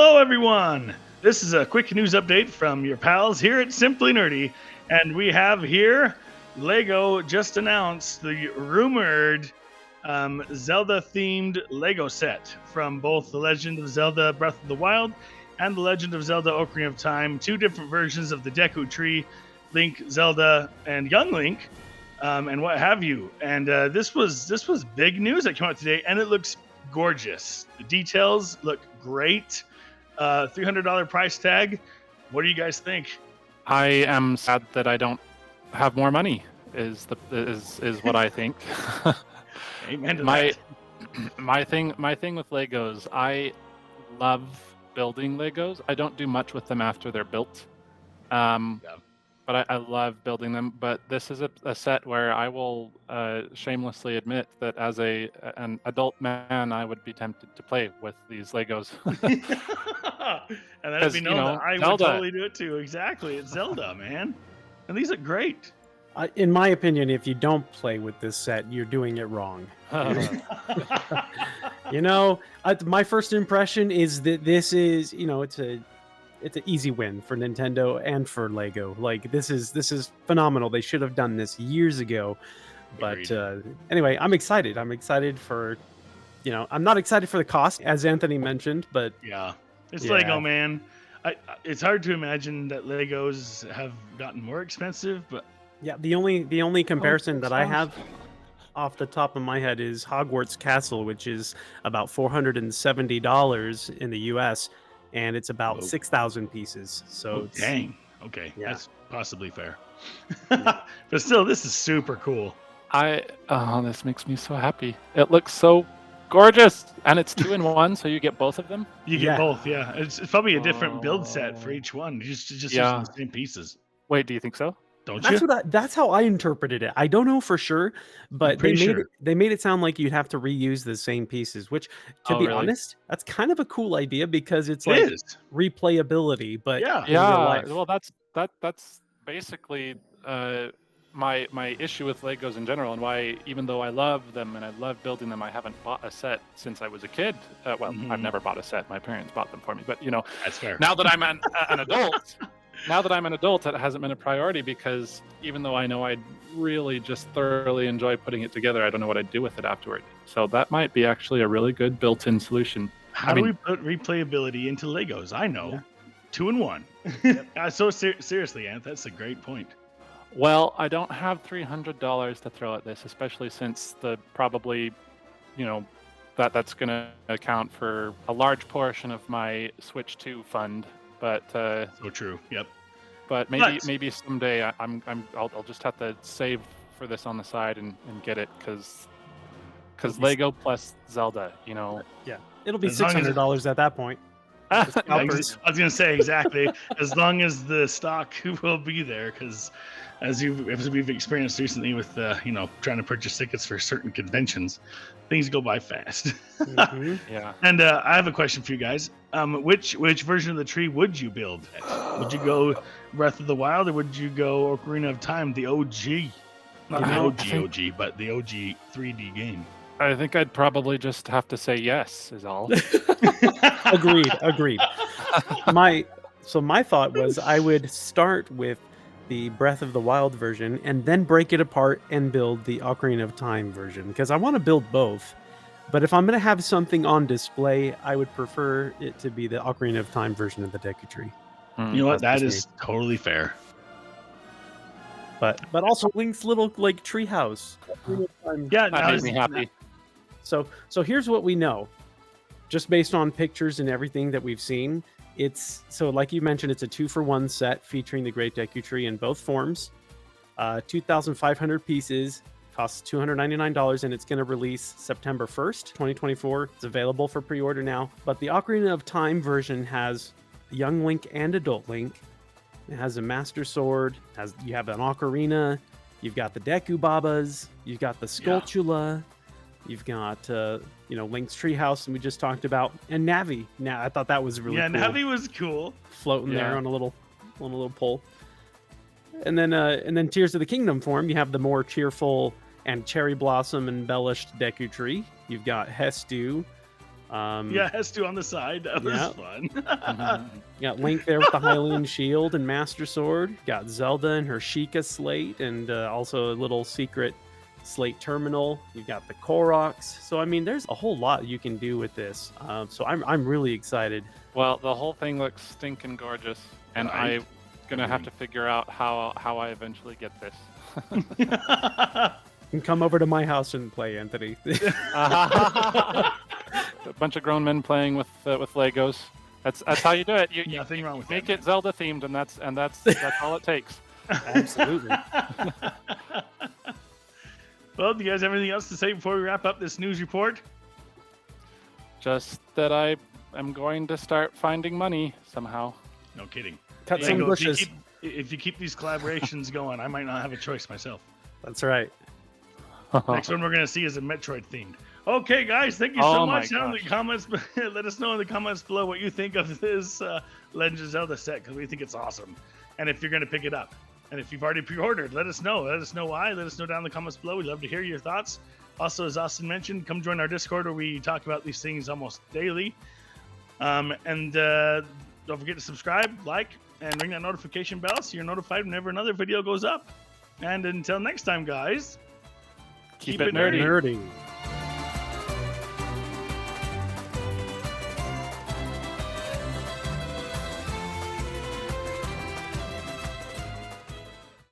Hello, everyone. This is a quick news update from your pals here at Simply Nerdy. And we have here LEGO just announced the rumored Zelda themed LEGO set from both The Legend of Zelda Breath of the Wild and The Legend of Zelda Ocarina of Time. Two different versions of the Deku Tree, Link, Zelda, and Young Link, and what have you. And this was big news that came out today, and it looks gorgeous. The details look great. $300 price tag. What do you guys think? I am sad that I don't have more money. Is what I think. Amen to my that. my thing with Legos. I love building Legos. I don't do much with them after they're built. But I love building them. But this is a set where I will shamelessly admit that as an adult man, I would be tempted to play with these Legos. And let me know that I Zelda. would totally do it too. Exactly. It's Zelda, man. And these are great. In my opinion, if you don't play with this set, you're doing it wrong. My first impression is that this is, it's an easy win for Nintendo and for LEGO. Like this is phenomenal. They should have done this years ago. But anyway, I'm excited. I'm excited for, I'm not excited for the cost, as Anthony mentioned, but yeah, it's LEGO, man. It's hard to imagine that Legos have gotten more expensive, but yeah, the only comparison that I have off the top of my head is Hogwarts Castle, which is about $470 in the US, and it's about 6,000 pieces. So dang. Okay, yeah. That's possibly fair. But still, this is super cool. This makes me so happy. It looks so gorgeous, and it's 2-in-1, so you get both of them. You get both, yeah. It's probably a different build set for each one. Just using the same pieces. Wait, do you think so? Don't you? That's how I interpreted it. I don't know for sure, but they made it sound like you'd have to reuse the same pieces, which, to be honest, that's kind of a cool idea because it's like replayability. But yeah. Well, that's basically my issue with Legos in general, and why, even though I love them and I love building them, I haven't bought a set since I was a kid. I've never bought a set. My parents bought them for me. But that's fair. Now that I'm an adult. Now that I'm an adult, it hasn't been a priority because even though I know I'd really just thoroughly enjoy putting it together, I don't know what I'd do with it afterward. So that might be actually a really good built-in solution. How do we put replayability into Legos? I know. Yeah. 2-in-1. Yep. So seriously, Ant, that's a great point. Well, I don't have $300 to throw at this, especially since that's going to account for a large portion of my Switch 2 fund. But so true. Yep. But maybe someday I'll just have to save for this on the side and get it because Lego plus Zelda, Yeah, it'll be $600 at that point. I was gonna say exactly. As long as the stock will be there, because as we've experienced recently with trying to purchase tickets for certain conventions, things go by fast. Mm-hmm. Yeah. And I have a question for you guys. Which version of the tree would you build? Would you go Breath of the Wild, or would you go Ocarina of Time, the OG? Not the OG, but the OG 3D game. I think I'd probably just have to say yes, is all. Agreed. My thought was I would start with the Breath of the Wild version and then break it apart and build the Ocarina of Time version, because I want to build both. But if I'm going to have something on display, I would prefer it to be the Ocarina of Time version of the Deku Tree. You know what? That is totally fair. But also Link's little tree house. Yeah, that makes me happy. So here's what we know, just based on pictures and everything that we've seen. It's like you mentioned, it's a 2-for-1 set featuring the Great Deku Tree in both forms. 2,500 pieces, costs $299, and it's going to release September 1st, 2024. It's available for pre-order now. But the Ocarina of Time version has Young Link and Adult Link. It has a Master Sword. You have an Ocarina. You've got the Deku Babas. You've got the Skulltula. Yeah. You've got, Link's Treehouse, and we just talked about, and Navi. Now, I thought that was really cool. Yeah, Navi was cool. Floating there on a little pole. And then Tears of the Kingdom form, you have the more cheerful and cherry blossom embellished Deku Tree. You've got Hestu, Yeah, it has to on the side. That was Yeah. fun. Got Link there with the Hylian shield and Master Sword. Got Zelda and her Sheikah slate, and also a little secret slate terminal. You got the Koroks. So I mean, there's a whole lot you can do with this. So I'm really excited. Well, the whole thing looks stinking gorgeous, and Right. I'm gonna have to figure out how I eventually get this. You can come over to my house and play, Anthony. A bunch of grown men playing with Legos. That's how you do it. You Nothing wrong with make that. it Zelda themed, and that's all it takes. Absolutely. Well, do you guys have anything else to say before we wrap up this news report? Just that I am going to start finding money somehow. No kidding. Cut some Lego, bushes. if you keep these collaborations going, I might not have a choice myself. That's right. Next one we're going to see is a Metroid themed. Okay, guys, thank you so Oh my much. Down in the gosh. comments, let us know in the comments below what you think of this Legend of Zelda set, because we think it's awesome. And if you're going to pick it up. And if you've already pre-ordered, let us know. Let us know why. Let us know down in the comments below. We'd love to hear your thoughts. Also, as Austin mentioned, come join our Discord where we talk about these things almost daily. And don't forget to subscribe, like, and ring that notification bell so you're notified whenever another video goes up. And until next time, guys, Keep it nerdy. Nerdy.